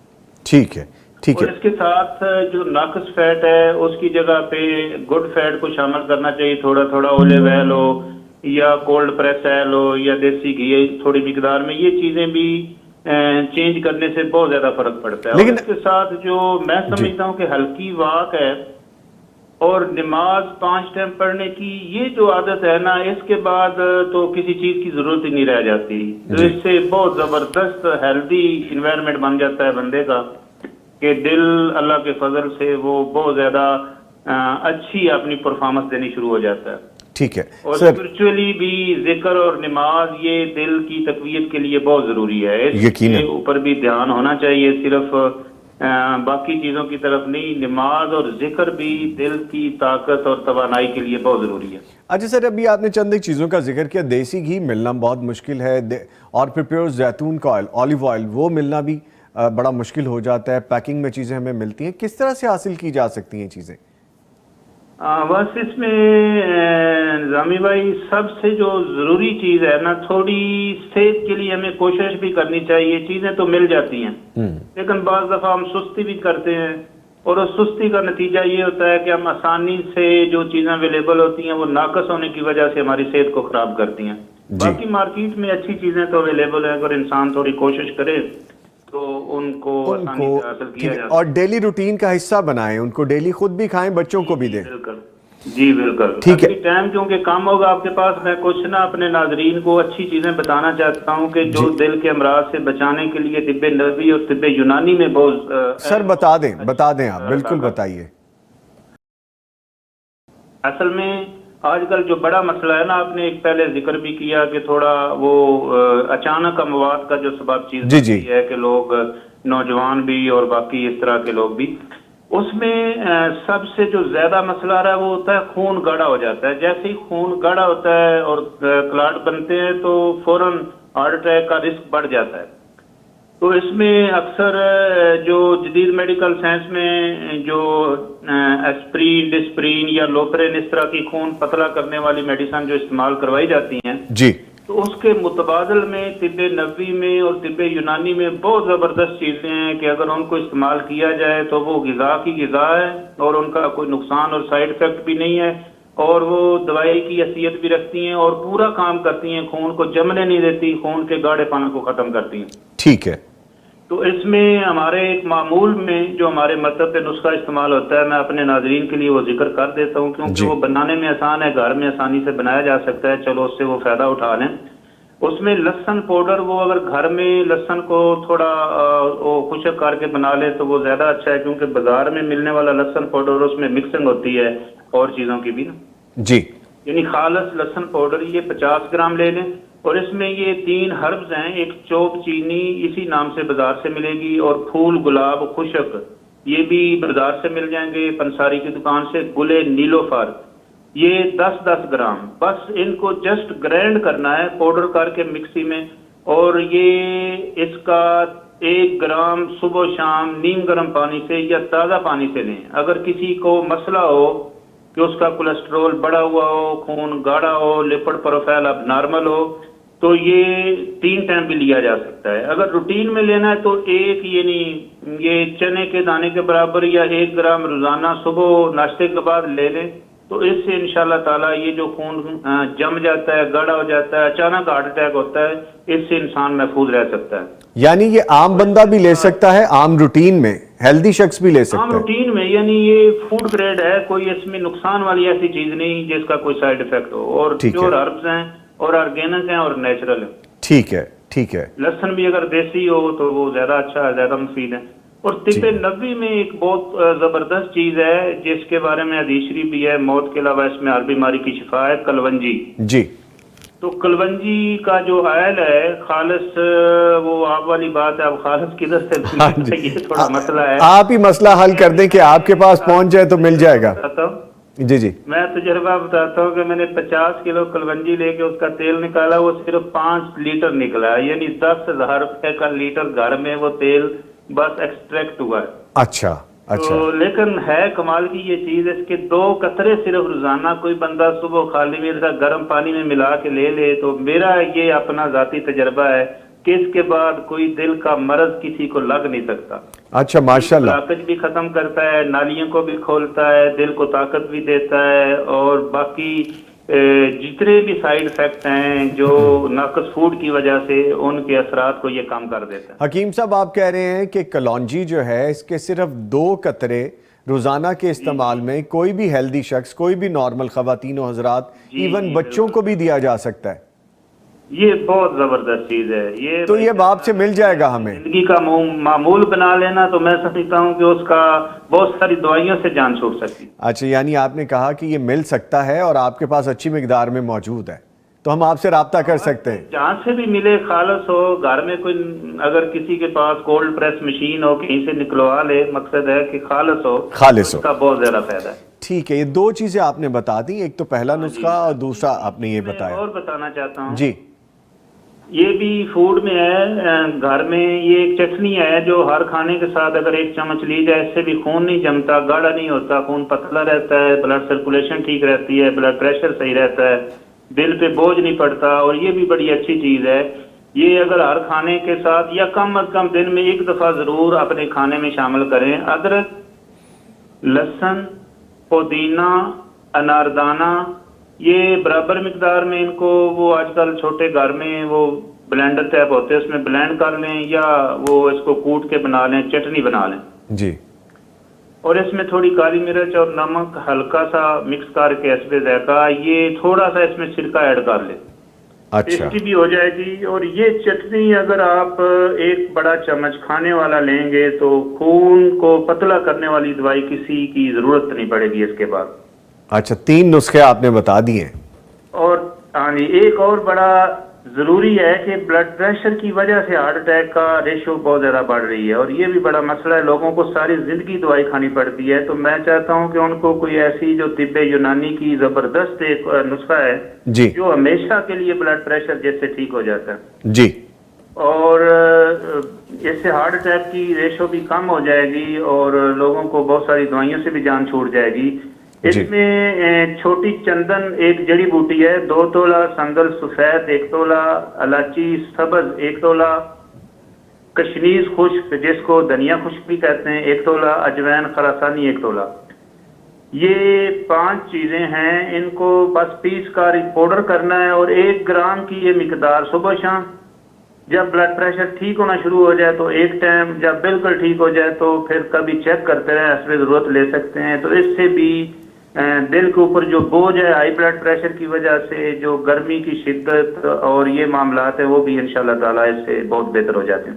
ٹھیک ہے. اور اس کے ساتھ جو ناقص فیٹ ہے اس کی جگہ پہ گڈ فیٹ کو شامل کرنا چاہیے. تھوڑا تھوڑا اولیو آئل ہو یا کولڈ پریس آئل ہو یا دیسی گھی تھوڑی مقدار میں، یہ چیزیں بھی چینج کرنے سے بہت زیادہ فرق پڑتا ہے. لیکن اس کے ساتھ جو میں سمجھتا ہوں کہ ہلکی واک ہے اور نماز 5 ٹائم پڑھنے کی یہ جو عادت ہے نا، اس کے بعد تو کسی چیز کی ضرورت ہی نہیں رہ جاتی. تو اس سے بہت زبردست ہیلدی انوائرمنٹ بن جاتا ہے بندے کا کہ دل اللہ کے فضل سے وہ بہت زیادہ اچھی اپنی پرفارمنس دینی شروع ہو جاتا ہے. ٹھیک ہے اور سر، اسپرچولی بھی ذکر اور نماز یہ دل کی تقویت کے لیے بہت ضروری ہے، اس یقیناً کے اوپر بھی دھیان ہونا چاہیے، صرف باقی چیزوں کی طرف نہیں، نماز اور ذکر بھی دل کی طاقت اور توانائی کے لیے بہت ضروری ہے۔ اچھا سر، ابھی آپ نے چند ایک چیزوں کا ذکر کیا، دیسی گھی ملنا بہت مشکل ہے، اور پھر پیور زیتون کا آئل، اولیو آئل، وہ ملنا بھی بڑا مشکل ہو جاتا ہے، پیکنگ میں چیزیں ہمیں ملتی ہیں، کس طرح سے حاصل کی جا سکتی ہیں چیزیں؟ بس اس میں نظامی بھائی سب سے جو ضروری چیز ہے نا، تھوڑی صحت کے لیے ہمیں کوشش بھی کرنی چاہیے، چیزیں تو مل جاتی ہیں لیکن بعض دفعہ ہم سستی بھی کرتے ہیں، اور اس سستی کا نتیجہ یہ ہوتا ہے کہ ہم آسانی سے جو چیزیں اویلیبل ہوتی ہیں وہ ناقص ہونے کی وجہ سے ہماری صحت کو خراب کرتی ہیں۔ باقی مارکیٹ میں اچھی چیزیں تو اویلیبل ہیں، اگر انسان تھوڑی کوشش کرے تو ان کو آسانی سے حاصل کیا جا اور ڈیلی روٹین کا حصہ بنائیں، ان کو ڈیلی خود بھی کھائیں، بچوں کو بھی دیں۔ بالکل جی بالکل۔ ٹھیک ہے، ابھی ٹائم کیونکہ کم ہوگا آپ کے پاس، میں کچھ نہ اپنے ناظرین کو اچھی چیزیں بتانا چاہتا ہوں کہ جو دل کے امراض سے بچانے کے لیے طب نبوی اور طب یونانی میں بہت سر بتا دیں آپ، بالکل بتائیے۔ اصل میں آج کل جو بڑا مسئلہ ہے نا، آپ نے ایک پہلے ذکر بھی کیا کہ تھوڑا وہ اچانک اموات کا جو سبب چیز ہوتی ہے کہ لوگ نوجوان بھی اور باقی اس طرح کے لوگ بھی، اس میں سب سے جو زیادہ مسئلہ آ رہا ہے وہ ہوتا ہے خون گاڑھا ہو جاتا ہے۔ جیسے ہی خون گاڑھا ہوتا ہے اور کلاٹ بنتے ہیں تو فوراً ہارٹ اٹیک کا رسک بڑھ جاتا ہے۔ تو اس میں اکثر جو جدید میڈیکل سائنس میں جو ایسپرین، ڈسپرین یا لوپرین اس طرح کی خون پتلا کرنے والی میڈیسن جو استعمال کروائی جاتی ہیں جی، تو اس کے متبادل میں طب نبوی میں اور طب یونانی میں بہت زبردست چیزیں ہیں کہ اگر ان کو استعمال کیا جائے تو وہ غذا کی غذا ہے اور ان کا کوئی نقصان اور سائیڈ افیکٹ بھی نہیں ہے، اور وہ دوائی کی حیثیت بھی رکھتی ہیں اور پورا کام کرتی ہیں، خون کو جمنے نہیں دیتی، خون کے گاڑھے پن کو ختم کرتی ہیں۔ ٹھیک ہے، تو اس میں ہمارے ایک معمول میں جو ہمارے مطلب پہ نسخہ استعمال ہوتا ہے، میں اپنے ناظرین کے لیے وہ ذکر کر دیتا ہوں کیونکہ وہ بنانے میں آسان ہے، گھر میں آسانی سے بنایا جا سکتا ہے، چلو اس سے وہ فائدہ اٹھا لیں۔ اس میں لہسن پاؤڈر، وہ اگر گھر میں لہسن کو تھوڑا خشک کر کے بنا لے تو وہ زیادہ اچھا ہے، کیونکہ بازار میں ملنے والا لہسن پاؤڈر اس میں مکسنگ ہوتی ہے اور چیزوں کی بھی نا، جی، یعنی خالص لہسن پاؤڈر یہ 50 گرام لے لیں، اور اس میں یہ 3 ہربز ہیں، ایک چوب چینی اسی نام سے بازار سے ملے گی، اور پھول گلاب خشک یہ بھی بازار سے مل جائیں گے پنساری کی دکان سے، گلے نیلوفر یہ 10-10 گرام، بس ان کو جسٹ گرائنڈ کرنا ہے پاؤڈر کر کے مکسی میں، اور یہ اس کا 1 گرام صبح شام نیم گرم پانی سے یا تازہ پانی سے لیں۔ اگر کسی کو مسئلہ ہو کہ اس کا کولیسٹرول بڑا ہوا ہو، خون گاڑھا ہو، لپڈ پروفائل اب نارمل ہو، تو یہ 3 ٹائم بھی لیا جا سکتا ہے۔ اگر روٹین میں لینا ہے تو ایک یعنی یہ چنے کے دانے کے برابر یا 1 گرام روزانہ صبح ناشتے کے بعد لے لیں، تو اس سے انشاءاللہ تعالیٰ یہ جو خون جم جاتا ہے، گاڑھا ہو جاتا ہے، اچانک ہارٹ اٹیک ہوتا ہے، اس سے انسان محفوظ رہ سکتا ہے۔ یعنی یہ عام بندہ بھی لے سکتا ہے، عام روٹین میں ہیلدی شخص بھی لے سکتا عام ہے؟ روٹین میں، یعنی یہ فوڈ گریڈ ہے، کوئی اس میں نقصان والی ایسی چیز نہیں جس کا کوئی سائیڈ افیکٹ ہو، اور پیور ہربز ہیں اور آرگینک ہیں اور نیچرل ہیں۔ ٹھیک ہے، ٹھیک ہے، لہسن بھی اگر دیسی ہو تو وہ زیادہ اچھا ہے، زیادہ مفید ہے۔ اور طب نبوی میں ایک بہت زبردست چیز ہے جس کے بارے میں حدیث شریف بھی ہے، موت کے علاوہ اس میں ہر بیماری کی شفا ہے، کلونجی۔ جی، تو کلونجی کا جو آئل ہے خالص، وہ آپ والی بات ہے، اب خالص کدھر سے یہ تھوڑا مسئلہ ہے، آپ ہی مسئلہ حل کر دیں کہ آپ کے پاس پہنچ جائے تو مل جائے گا۔ جی جی، میں تجربہ بتاتا ہوں کہ میں نے 50 کلو کلونجی لے کے اس کا تیل نکالا، وہ صرف 5 لیٹر نکلا، یعنی 10,000 روپے کا لیٹر گھر میں وہ تیل بس ایکسٹریکٹ ہوا ہے۔ اچھا اچھا، تو لیکن ہے کمال کی یہ چیز، اس کے 2 قطرے صرف روزانہ کوئی بندہ صبح خالی میرے گرم پانی میں ملا کے لے لے، تو میرا یہ اپنا ذاتی تجربہ ہے کہ اس کے بعد کوئی دل کا مرض کسی کو لگ نہیں سکتا۔ اچھا، ماشاءاللہ، طاقت بھی ختم کرتا ہے، نالیوں کو بھی کھولتا ہے، دل کو طاقت بھی دیتا ہے، اور باقی جتنے بھی سائیڈ افیکٹ ہیں جو ناقص فوڈ کی وجہ سے ان کے اثرات کو یہ کم کر دیتا ہے۔ حکیم صاحب آپ کہہ رہے ہیں کہ کلونجی جو ہے اس کے صرف 2 قطرے روزانہ کے استعمال میں کوئی بھی ہیلدی شخص، کوئی بھی نارمل خواتین و حضرات، ایون بچوں کو بھی دیا جا سکتا ہے؟ یہ بہت زبردست چیز ہے. تو یہ باپ سے مل جائے گا ہمیں زندگی کا معمول بنا لینا, تو میں سمجھتا ہوں کہ اس کا بہت ساری دوائیوں سے جان چھوٹ سکتی. اچھا, یعنی آپ نے کہا کہ یہ مل سکتا ہے اور آپ کے پاس اچھی مقدار میں موجود ہے, تو ہم آپ سے رابطہ کر سکتے ہیں. جہاں سے بھی ملے, خالص ہو, گھر میں کوئی اگر کسی کے پاس کولڈ پریس مشین ہو کہیں سے نکلوا لے, مقصد ہے کہ خالص ہو, اس کا بہت زیادہ فائدہ ہے. ٹھیک ہے, یہ دو چیزیں آپ نے بتا دی, ایک تو پہلا نسخہ اور دوسرا آپ نے یہ بتایا. اور بتانا چاہتا ہوں جی, یہ بھی فوڈ میں ہے. گھر میں یہ ایک چٹنی ہے جو ہر کھانے کے ساتھ اگر ایک چمچ لی جائے, اس سے بھی خون نہیں جمتا, گاڑھا نہیں ہوتا, خون پتلا رہتا ہے, بلڈ سرکولیشن ٹھیک رہتی ہے, بلڈ پریشر صحیح رہتا ہے, دل پہ بوجھ نہیں پڑتا. اور یہ بھی بڑی اچھی چیز ہے. یہ اگر ہر کھانے کے ساتھ یا کم از کم دن میں ایک دفعہ ضرور اپنے کھانے میں شامل کریں. ادرک, لہسن, پودینہ, اناردانہ, یہ برابر مقدار میں ان کو, وہ آج کل چھوٹے گھر میں وہ بلینڈر ٹائپ ہوتے ہیں, اس میں بلینڈ کر لیں یا وہ اس کو کوٹ کے بنا لیں, چٹنی بنا لیں. جی, اور اس میں تھوڑی کالی مرچ اور نمک ہلکا سا مکس کر کے حسب ذائقہ, یہ تھوڑا سا اس میں سرکہ ایڈ کر لیں, اچھا, ٹیسٹی بھی ہو جائے گی. اور یہ چٹنی اگر آپ ایک بڑا چمچ کھانے والا لیں گے تو خون کو پتلا کرنے والی دوائی کسی کی ضرورت نہیں پڑے گی اس کے بعد. اچھا, 3 نسخے آپ نے بتا دیے. اور ایک اور بڑا ضروری ہے کہ بلڈ پریشر کی وجہ سے ہارٹ اٹیک کا ریشو بہت زیادہ بڑھ رہی ہے, اور یہ بھی بڑا مسئلہ ہے. لوگوں کو ساری زندگی دوائی کھانی پڑتی ہے. تو میں چاہتا ہوں کہ ان کو کوئی ایسی جو طب یونانی کی زبردست ایک نسخہ ہے جی, جو ہمیشہ کے لیے بلڈ پریشر جیسے ٹھیک ہو جاتا ہے, جی, اور اس سے ہارٹ اٹیک کی ریشو بھی کم ہو جائے گی اور لوگوں کو بہت ساری دوائیوں سے بھی جان چھوٹ جائے گی. اس میں چھوٹی چندن ایک جڑی بوٹی ہے, 2 تولہ سنگل سفید, 1 تولہ الائچی سبز, 1 تولہ کشمیز خشک جس کو دھنیا خشک بھی کہتے ہیں, 1 تولہ اجوین خراسانی, 1 تولہ. یہ 5 چیزیں ہیں. ان کو بس پیس کر پاؤڈر کرنا ہے, اور 1 گرام کی یہ مقدار صبح شام. جب بلڈ پریشر ٹھیک ہونا شروع ہو جائے تو ایک ٹائم, جب بالکل ٹھیک ہو جائے تو پھر کبھی چیک کرتے رہیں, حسب ضرورت لے سکتے ہیں. تو اس سے بھی دل کے اوپر جو بوجھ ہے ہائی بلڈ پریشر کی وجہ سے, جو گرمی کی شدت اور یہ معاملات ہیں, وہ بھی انشاءاللہ تعالیٰ اس سے بہت بہتر ہو جاتے ہیں.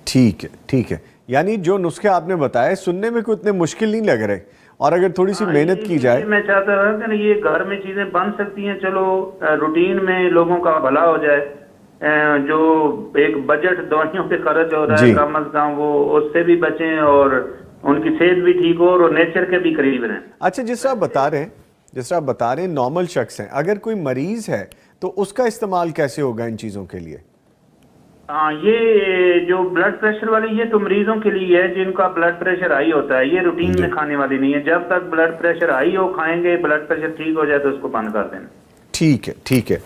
ٹھیک ہے, ٹھیک ہے. یعنی جو نسخے آپ نے بتائے سننے میں کوئی اتنے مشکل نہیں لگ رہے, اور اگر تھوڑی سی محنت کی جائے. میں چاہتا تھا کہ یہ گھر میں چیزیں بن سکتی ہیں, چلو روٹین میں لوگوں کا بھلا ہو جائے. جو ایک بجٹ دوائیوں پہ خرچ ہو رہا ہے, کم از کم وہ اس سے بھی بچیں اور ان کی صحت بھی ٹھیک ہو اور نیچر کے بھی قریب رہیں. اچھا, جس طرح آپ بتا رہے ہیں نارمل شخص ہیں, اگر کوئی مریض ہے تو اس کا استعمال کیسے ہوگا ان چیزوں کے لیے؟ ہاں, یہ جو بلڈ پریشر والی, یہ تو مریضوں کے لیے ہے جن کا بلڈ پریشر ہائی ہوتا ہے. یہ روٹین میں کھانے والی نہیں ہے. جب تک بلڈ پریشر ہائی ہو کھائیں گے, بلڈ پریشر ٹھیک ہو جائے تو اس کو بند کر دینا. ٹھیک ہے, ٹھیک ہے.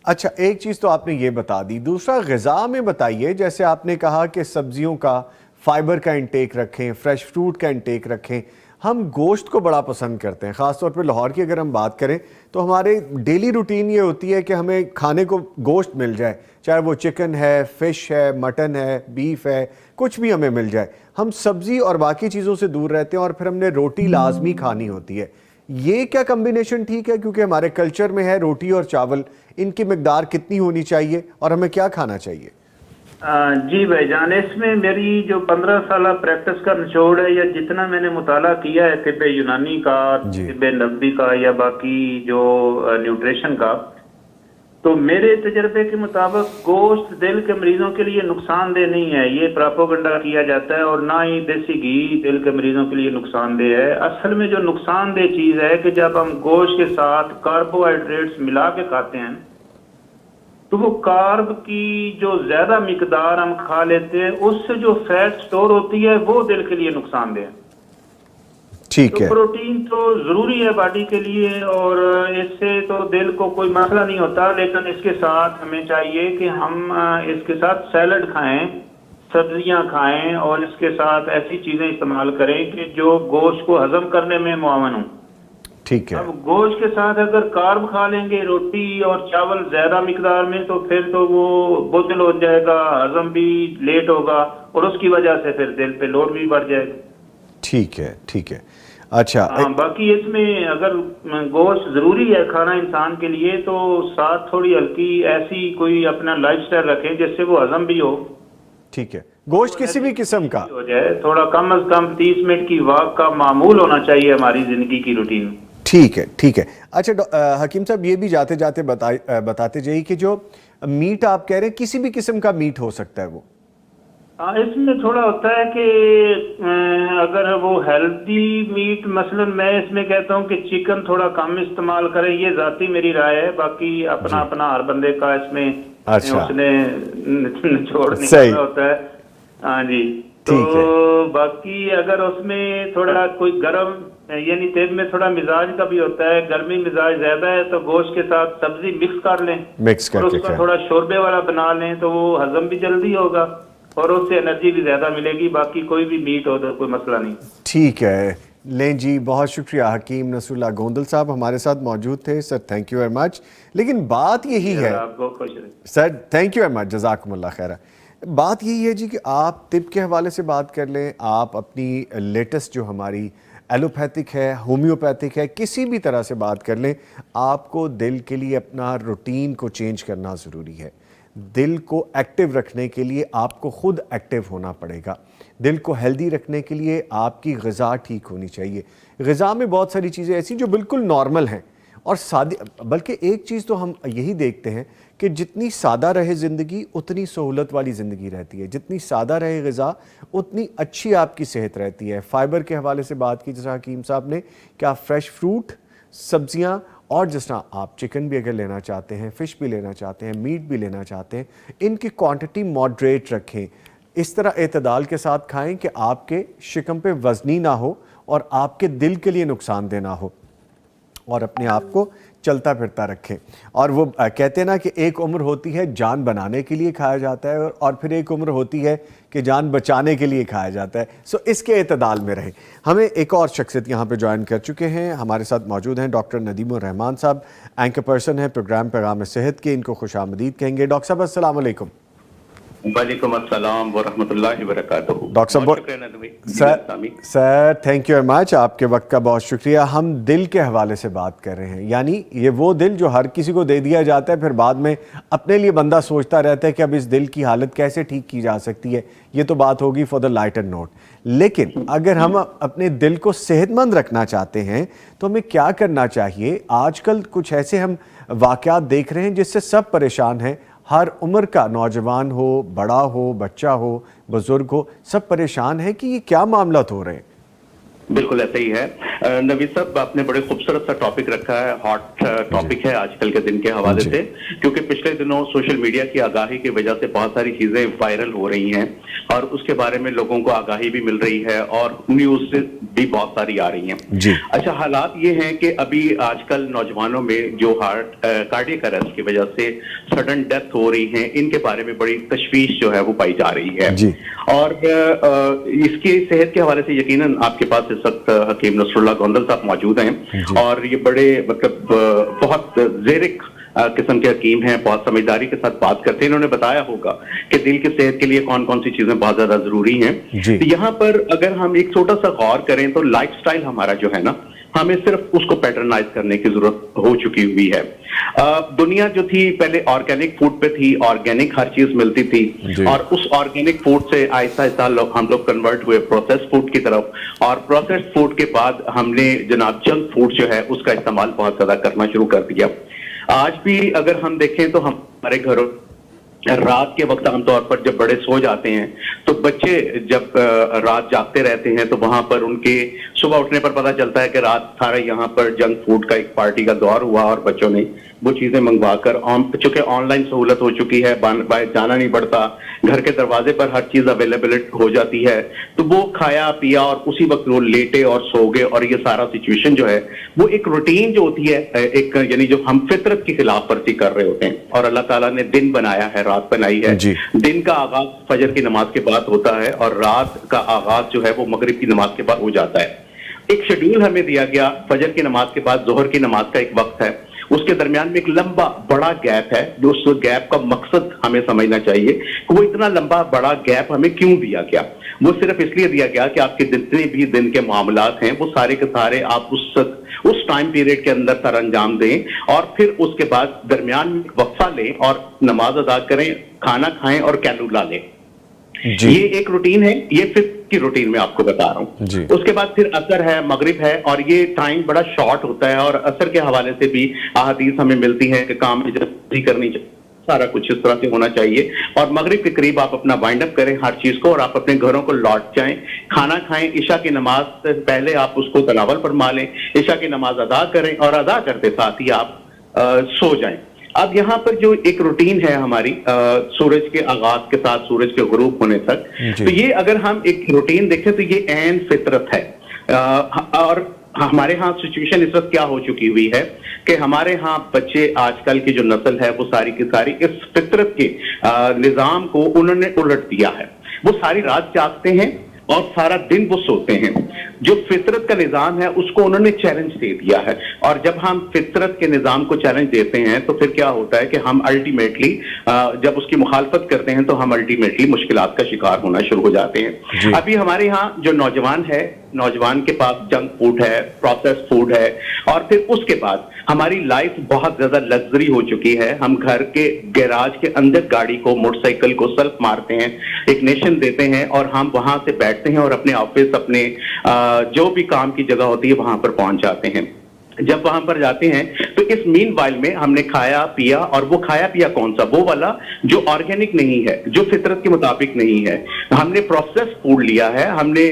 اچھا, ایک چیز تو آپ نے یہ بتا دی. دوسرا غذا میں بتائیے, جیسے آپ نے کہا کہ سبزیوں کا, فائبر کا انٹیک رکھیں, فریش فروٹ کا انٹیک رکھیں. ہم گوشت کو بڑا پسند کرتے ہیں, خاص طور پہ لاہور کی اگر ہم بات کریں تو ہمارے ڈیلی روٹین یہ ہوتی ہے کہ ہمیں کھانے کو گوشت مل جائے, چاہے وہ چکن ہے, فش ہے, مٹن ہے, بیف ہے, کچھ بھی ہمیں مل جائے. ہم سبزی اور باقی چیزوں سے دور رہتے ہیں, اور پھر ہم نے روٹی لازمی کھانی ہوتی ہے. یہ کیا کمبینیشن ٹھیک ہے؟ کیونکہ ہمارے کلچر میں ہے روٹی اور چاول, ان کی مقدار کتنی ہونی چاہیے اور ہمیں کیا کھانا چاہیے؟ جی بھائی جان, اس میں میری جو 15 سالہ پریکٹس کا نچوڑ ہے, یا جتنا میں نے مطالعہ کیا ہے طب یونانی کا, طب نبوی کا, یا باقی جو نیوٹریشن کا, تو میرے تجربے کے مطابق گوشت دل کے مریضوں کے لیے نقصان دہ نہیں ہے. یہ پراپوگنڈا کیا جاتا ہے, اور نہ ہی دیسی گھی دل کے مریضوں کے لیے نقصان دہ ہے. اصل میں جو نقصان دہ چیز ہے کہ جب ہم گوشت کے ساتھ کاربوہائیڈریٹس ملا کے کھاتے ہیں تو وہ کارب کی جو زیادہ مقدار ہم کھا لیتے ہیں, اس سے جو فیٹ سٹور ہوتی ہے وہ دل کے لیے نقصان دہ ہے. ٹھیک ہے. پروٹین تو ضروری ہے باڈی کے لیے, اور اس سے تو دل کو کوئی مسئلہ نہیں ہوتا, لیکن اس کے ساتھ ہمیں چاہیے کہ ہم اس کے ساتھ سیلڈ کھائیں, سبزیاں کھائیں, اور اس کے ساتھ ایسی چیزیں استعمال کریں کہ جو گوشت کو ہضم کرنے میں معاون ہوں. ٹھیک ہے. اب گوشت کے ساتھ اگر کارب کھا لیں گے, روٹی اور چاول زیادہ مقدار میں, تو پھر تو وہ بوجھل ہو جائے گا, ہضم بھی لیٹ ہوگا, اور اس کی وجہ سے پھر دل پہ لوڈ بھی بڑھ جائے گا. ٹھیک ہے, ٹھیک ہے. اچھا ہاں باقی اس میں اگر گوشت ضروری ہے کھانا انسان کے لیے تو ساتھ تھوڑی ہلکی ایسی کوئی اپنا لائف سٹائل رکھیں جس سے وہ ہضم بھی ہو. ٹھیک ہے, گوشت کسی بھی قسم کا ہو جائے, تھوڑا کم از کم 30 منٹ کی واک کا معمول ہونا چاہیے ہماری زندگی کی روٹین. ٹھیک ہے, ٹھیک ہے. اچھا حکیم صاحب یہ بھی جاتے جاتے بتاتے جائیے کہ جو میٹ آپ کہہ رہے ہیں کسی بھی قسم کا میٹ ہو سکتا ہے وہ؟ اس میں تھوڑا ہوتا ہے کہ اگر وہ ہیلدی میٹ مثلا میں اس میں کہتا ہوں کہ چکن تھوڑا کم استعمال کرے, یہ ذاتی میری رائے ہے, باقی اپنا اپنا ہر بندے کا اس میں اس نے نچوڑ نکالنا ہوتا ہے. ہاں جی, تو باقی اگر اس میں تھوڑا کوئی گرم یعنی تیز میں تھوڑا مزاج کا بھی ہوتا ہے, گرمی مزاج زیادہ ہے تو گوشت کے ساتھ سبزی مکس کر لیں اور اس کا تھوڑا شوربے والا بنا لیں تو وہ ہضم بھی جلدی ہوگا اور اس سے انرجی بھی زیادہ ملے گی. باقی کوئی بھی میٹ ہو تو کوئی مسئلہ نہیں. ٹھیک ہے, لیں جی, بہت شکریہ. حکیم نصر اللہ گوندل صاحب ہمارے ساتھ موجود تھے. سر تھینک یو ویری مچ. لیکن بات یہی ہے سر, تھینک یو ویری مچ, جزاکم اللہ خیر. بات یہی ہے جی کہ آپ طب کے حوالے سے بات کر لیں, آپ اپنی لیٹسٹ جو ہماری ایلوپیتھک ہے, ہومیوپیتھک ہے, کسی بھی طرح سے بات کر لیں, آپ کو دل کے لیے اپنا روٹین کو چینج کرنا ضروری ہے. دل کو ایکٹیو رکھنے کے لیے آپ کو خود ایکٹیو ہونا پڑے گا. دل کو ہیلدی رکھنے کے لیے آپ کی غذا ٹھیک ہونی چاہیے. غذا میں بہت ساری چیزیں ایسی جو بالکل نارمل ہیں اور سادی, بلکہ ایک چیز تو ہم یہی دیکھتے ہیں کہ جتنی سادہ رہے زندگی اتنی سہولت والی زندگی رہتی ہے, جتنی سادہ رہے غذا اتنی اچھی آپ کی صحت رہتی ہے. فائبر کے حوالے سے بات کی جیسا حکیم صاحب نے کہ آپ فریش فروٹ, سبزیاں, اور جس طرح آپ چکن بھی اگر لینا چاہتے ہیں, فش بھی لینا چاہتے ہیں, میٹ بھی لینا چاہتے ہیں, ان کی کوانٹٹی ماڈریٹ رکھیں. اس طرح اعتدال کے ساتھ کھائیں کہ آپ کے شکم پہ وزنی نہ ہو اور آپ کے دل کے لیے نقصان دہ نہ ہو, اور اپنے آپ کو چلتا پھرتا رکھیں. اور وہ کہتے ہیں نا کہ ایک عمر ہوتی ہے جان بنانے کے لیے کھایا جاتا ہے اور پھر ایک عمر ہوتی ہے کہ جان بچانے کے لیے کھایا جاتا ہے. سو اس کے اعتدال میں رہیں. ہمیں ایک اور شخصیت یہاں پہ جوائن کر چکے ہیں, ہمارے ساتھ موجود ہیں ڈاکٹر ندیم الرحمان صاحب, اینکر پرسن ہیں پروگرام پیغام صحت کے. ان کو خوش آمدید کہیں گے. ڈاکٹر صاحب السلام علیکم. وعلیکم السلام ورحمۃ اللہ وبرکاتہ. ڈاکٹر صاحب سر تھینک یو ویری مچ, آپ کے وقت کا بہت شکریہ. ہم دل کے حوالے سے بات کر رہے ہیں, یعنی یہ وہ دل جو ہر کسی کو دے دیا جاتا ہے, پھر بعد میں اپنے لیے بندہ سوچتا رہتا ہے کہ اب اس دل کی حالت کیسے ٹھیک کی جا سکتی ہے. یہ تو بات ہوگی فار دا لائٹر نوٹ. لیکن اگر ہم اپنے دل کو صحت مند رکھنا چاہتے ہیں تو ہمیں کیا کرنا چاہیے؟ آج کل کچھ ایسے ہم واقعات دیکھ رہے ہیں جس سے سب پریشان ہیں. ہر عمر کا, نوجوان ہو, بڑا ہو, بچہ ہو, بزرگ ہو, سب پریشان ہیں کہ یہ کیا معاملات ہو رہے ہیں. بالکل ایسا ہی ہے. نوید صاحب آپ نے بڑے خوبصورت سا ٹاپک رکھا ہے, ہاٹ ٹاپک ہے آج کل کے دن کے حوالے سے, کیونکہ پچھلے دنوں سوشل میڈیا کی آگاہی کی وجہ سے بہت ساری چیزیں وائرل ہو رہی ہیں اور اس کے بارے میں لوگوں کو آگاہی بھی مل رہی ہے اور نیوز سے بھی بہت ساری آ رہی ہیں. اچھا, حالات یہ ہیں کہ ابھی آج کل نوجوانوں میں جو کارڈیک اریسٹ کی وجہ سے سڈن ڈیتھ ہو رہی ہیں, ان کے بارے میں بڑی تشویش جو ہے وہ پائی جا رہی ہے. اور اس کی صحت کے حوالے سے یقیناً آپ کے پاس اس وقت حکیم نصر اللہ گوندل صاحب موجود ہیں اور یہ بڑے مطلب بہت زیرک قسم کے حکیم ہیں, بہت سمجھداری کے ساتھ بات کرتے ہیں. انہوں نے بتایا ہوگا کہ دل کی صحت کے لیے کون کون سی چیزیں بہت زیادہ ضروری ہیں. یہاں پر اگر ہم ایک چھوٹا سا غور کریں تو لائف سٹائل ہمارا جو ہے نا, ہمیں صرف اس کو پیٹرنائز کرنے کی ضرورت ہو چکی ہوئی ہے. دنیا جو تھی پہلے آرگینک فوڈ پہ تھی, آرگینک ہر چیز ملتی تھی اور اس آرگینک فوڈ سے آہستہ آہستہ ہم لوگ کنورٹ ہوئے پروسیس فوڈ کی طرف, اور پروسیس فوڈ کے بعد ہم نے جناب جنک فوڈ جو ہے اس کا استعمال بہت زیادہ کرنا شروع کر دیا. آج بھی اگر ہم دیکھیں تو ہمارے گھروں رات کے وقت عام طور پر جب بڑے سو جاتے ہیں تو بچے جب رات جاگتے رہتے ہیں تو وہاں پر ان کے صبح اٹھنے پر پتہ چلتا ہے کہ رات سارا یہاں پر جنک فوڈ کا ایک پارٹی کا دور ہوا اور بچوں نے وہ چیزیں منگوا کر, چونکہ آن لائن سہولت ہو چکی ہے, باہر جانا نہیں پڑتا, گھر کے دروازے پر ہر چیز اویلیبل ہو جاتی ہے, تو وہ کھایا پیا اور اسی وقت وہ لیٹے اور سو گئے. اور یہ سارا سچویشن جو ہے وہ ایک روٹین جو ہوتی ہے, ایک یعنی جو ہم فطرت کی خلاف ورزی کر رہے ہوتے ہیں. اور اللہ تعالیٰ نے دن بنایا ہے, رات بنائی ہے. دن کا آغاز فجر کی نماز کے بعد ہوتا ہے اور رات کا آغاز جو ہے وہ مغرب کی نماز کے بعد ہو جاتا ہے. ایک شیڈول ہمیں دیا گیا, فجر کی نماز کے بعد ظہر کی نماز کا ایک وقت ہے, اس کے درمیان میں ایک لمبا بڑا گیپ ہے. جو اس گیپ کا مقصد ہمیں سمجھنا چاہیے کہ وہ اتنا لمبا بڑا گیپ ہمیں کیوں دیا گیا. وہ صرف اس لیے دیا گیا کہ آپ کے جتنے بھی دن کے معاملات ہیں وہ سارے کے سارے آپ اس ٹائم پیریڈ کے اندر سر انجام دیں اور پھر اس کے بعد درمیان میں وقفہ لیں اور نماز ادا کریں, کھانا کھائیں اور کیلولا لیں. یہ ایک روٹین ہے, یہ فطر کی روٹین میں آپ کو بتا رہا ہوں. اس کے بعد پھر عصر ہے, مغرب ہے, اور یہ ٹائم بڑا شارٹ ہوتا ہے اور عصر کے حوالے سے بھی احادیث ہمیں ملتی ہیں کہ کام میں جلدی کرنی چاہیے, سارا کچھ اس طرح سے ہونا چاہیے, اور مغرب کے قریب آپ اپنا وائنڈ اپ کریں ہر چیز کو اور آپ اپنے گھروں کو لوٹ جائیں, کھانا کھائیں, عشاء کی نماز سے پہلے آپ اس کو تلاوت فرما لیں, عشاء کی نماز ادا کریں اور ادا کرتے ساتھ ہی آپ سو جائیں. اب یہاں پر جو ایک روٹین ہے ہماری سورج کے آغاز کے ساتھ سورج کے غروب ہونے تک, تو یہ اگر ہم ایک روٹین دیکھیں تو یہ عین فطرت ہے. اور ہمارے ہاں سچویشن اس وقت کیا ہو چکی ہوئی ہے کہ ہمارے ہاں بچے آج کل کی جو نسل ہے وہ ساری کی ساری اس فطرت کے نظام کو انہوں نے الٹ دیا ہے. وہ ساری رات جاگتے ہیں اور سارا دن وہ سوتے ہیں. جو فطرت کا نظام ہے اس کو انہوں نے چیلنج دے دیا ہے, اور جب ہم فطرت کے نظام کو چیلنج دیتے ہیں تو پھر کیا ہوتا ہے کہ ہم الٹیمیٹلی جب اس کی مخالفت کرتے ہیں تو ہم الٹیمیٹلی مشکلات کا شکار ہونا شروع ہو جاتے ہیں. ابھی ہمارے ہاں جو نوجوان ہے, نوجوان کے پاس جنک فوڈ ہے, پروسیس فوڈ ہے, اور پھر اس کے بعد ہماری لائف بہت زیادہ لگژری ہو چکی ہے. ہم گھر کے گیراج کے اندر گاڑی کو, موٹر سائیکل کو سیلف مارتے ہیں, اگنیشن دیتے ہیں اور ہم وہاں سے بیٹھتے ہیں اور اپنے آفس, اپنے جو بھی کام کی جگہ ہوتی ہے وہاں پر پہنچ جاتے ہیں. جب وہاں پر جاتے ہیں تو اس مین وائل میں ہم نے کھایا پیا, اور وہ کھایا پیا کون سا, وہ والا جو آرگینک نہیں ہے, جو فطرت کے مطابق نہیں ہے. ہم نے پروسیس فوڈ لیا ہے, ہم نے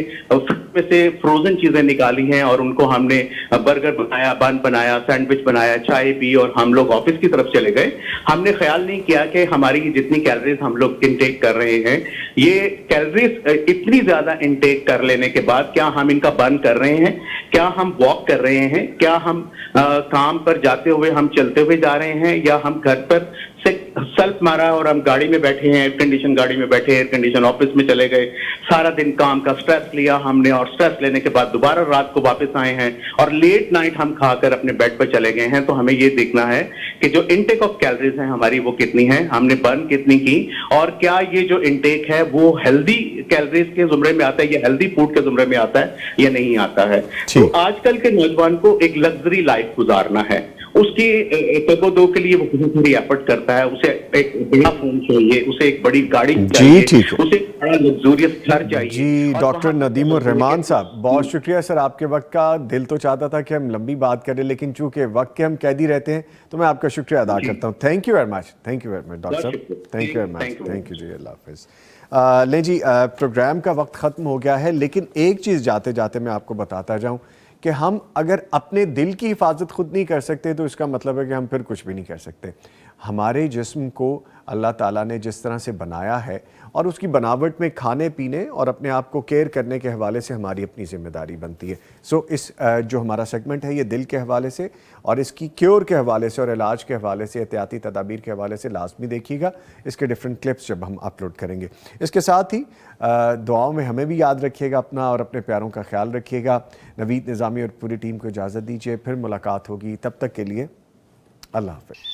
میں سے فروزن چیزیں نکالی ہیں اور ان کو ہم نے برگر بنایا, بن بنایا, سینڈوچ بنایا, چائے پی اور ہم لوگ آفس کی طرف چلے گئے. ہم نے خیال نہیں کیا کہ ہماری جتنی کیلریز ہم لوگ انٹیک کر رہے ہیں, یہ کیلریز اتنی زیادہ انٹیک کر لینے کے بعد کیا ہم ان کا برن کر رہے ہیں, کیا ہم واک کر رہے ہیں, کیا ہم کام پر جاتے ہوئے ہم چلتے ہوئے جا رہے ہیں, یا ہم گھر پر سے سیلف مارا اور ہم گاڑی میں بیٹھے ہیں, ایئر کنڈیشن گاڑی میں بیٹھے, ایئر کنڈیشن آفس میں چلے گئے, سارا دن کام کا سٹریس لیا ہم نے, اور سٹریس لینے کے بعد دوبارہ رات کو واپس آئے ہیں اور لیٹ نائٹ ہم کھا کر اپنے بیڈ پر چلے گئے ہیں. تو ہمیں یہ دیکھنا ہے کہ جو انٹیک آف کیلریز ہیں ہماری وہ کتنی ہیں, ہم نے برن کتنی کی, اور کیا یہ جو انٹیک ہے وہ ہیلدی کیلریز کے زمرے میں آتا ہے, یہ ہیلدی فوڈ کے زمرے میں آتا ہے یا نہیں آتا ہے. تو آج کل کے نوجوان کو ایک لگژری لائف گزارنا ہے, اس کی تگو دو کے لیے وہ بہت بڑی ایفرٹ کرتا ہے, اسے ایک بڑا فون چاہیے, اسے ایک بڑی گاڑی چاہیے, اسے ایک بڑا لگزوریس گھر چاہیے. جی ڈاکٹر ندیم الرحمان صاحب, بہت شکریہ سر آپ کے وقت کا. دل تو چاہتا تھا کہ ہم لمبی بات کریں, لیکن چونکہ وقت کے ہم قیدی رہتے ہیں تو میں آپ کا شکریہ ادا کرتا ہوں. Thank you very much, thank you very much doctor صاحب, thank you very much, thank you جی, اللہ حافظ. لیں جی, پروگرام کا وقت ختم ہو گیا ہے, لیکن ایک چیز جاتے جاتے میں آپ کو بتاتا جاؤں کہ ہم اگر اپنے دل کی حفاظت خود نہیں کر سکتے تو اس کا مطلب ہے کہ ہم پھر کچھ بھی نہیں کر سکتے. ہمارے جسم کو اللہ تعالیٰ نے جس طرح سے بنایا ہے, اور اس کی بناوٹ میں کھانے پینے اور اپنے آپ کو کیئر کرنے کے حوالے سے ہماری اپنی ذمہ داری بنتی ہے. سو اس جو ہمارا سیگمنٹ ہے یہ دل کے حوالے سے اور اس کی کیور کے حوالے سے اور علاج کے حوالے سے, احتیاطی تدابیر کے حوالے سے لازمی دیکھیے گا اس کے ڈفرینٹ کلپس جب ہم اپلوڈ کریں گے. اس کے ساتھ ہی دعاؤں میں ہمیں بھی یاد رکھیے گا اپنا, اور اپنے پیاروں کا خیال رکھیے گا. نوید نظامی اور پوری ٹیم کو اجازت دیجیے, پھر ملاقات ہوگی, تب تک کے لیے اللہ حافظ.